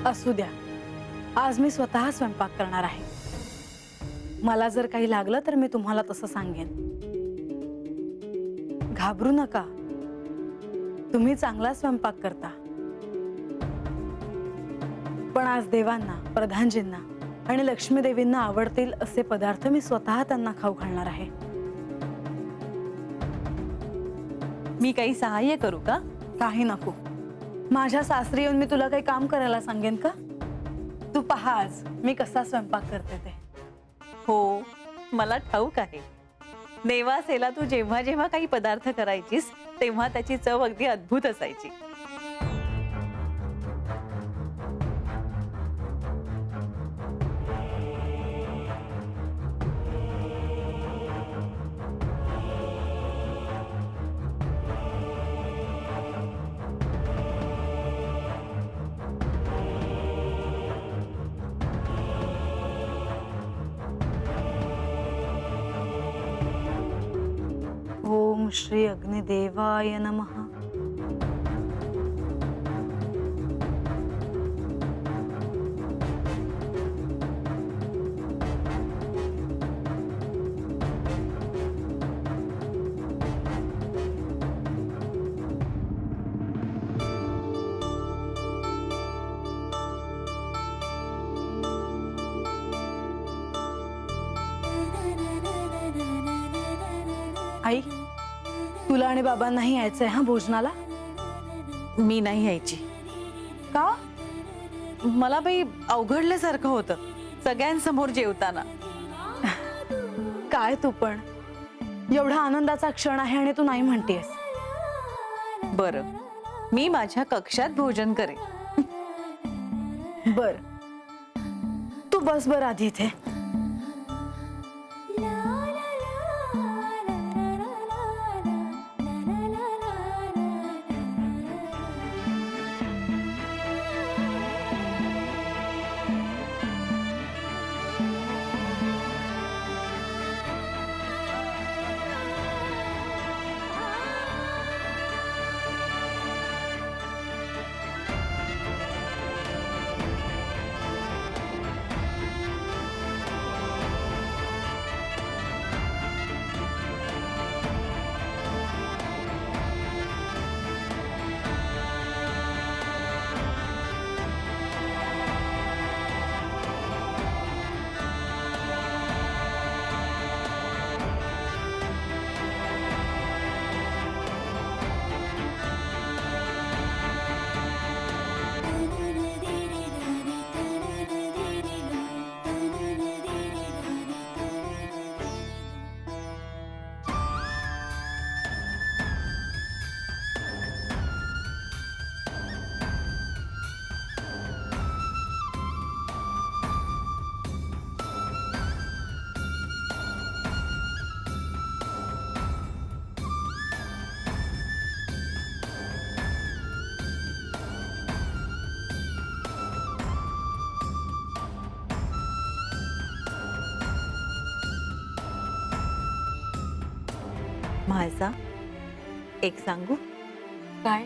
असू द्या, आज मी स्वतः स्वयंपाक करणार आहे. मला जर काही लागलं तर मी तुम्हाला तसं सांगेन. घाबरू नका, तुम्ही चांगला स्वयंपाक करता. पण आज देवांना, प्रधानजींना आणि लक्ष्मी देवींना आवडतील असे पदार्थ मी स्वतः त्यांना खाऊ घालणार आहे. मी काही सहाय्य करू का? काही नको. माझ्या सासरी येऊन मी तुला काही काम करायला सांगेन का? तू पहा आज मी कसा स्वयंपाक करते ते. हो, मला ठाऊक आहे. नेवासेला तू जेव्हा जेव्हा काही पदार्थ करायचीस तेव्हा त्याची चव अगदी अद्भुत असायची. ओम श्री अग्निदेवाय नमः. आई, तुला आणि बाबांनाही यायचंय हा भोजनाला? मी नाही यायची. का? मला बाई अवघडल्यासारखं होतं सगळ्यांसमोर जेवताना. काय तू पण, एवढा आनंदाचा क्षण आहे आणि तू नाही म्हणतेस. बरं, मी माझ्या कक्षात भोजन करेन. बर, तू बस बर आधी इथे. माझा एक सांगू? काय?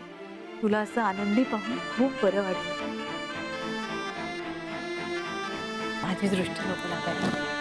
तुला असं आनंदी पाहून खूप बरं वाटलं. माझी दृष्टी नको लागायला.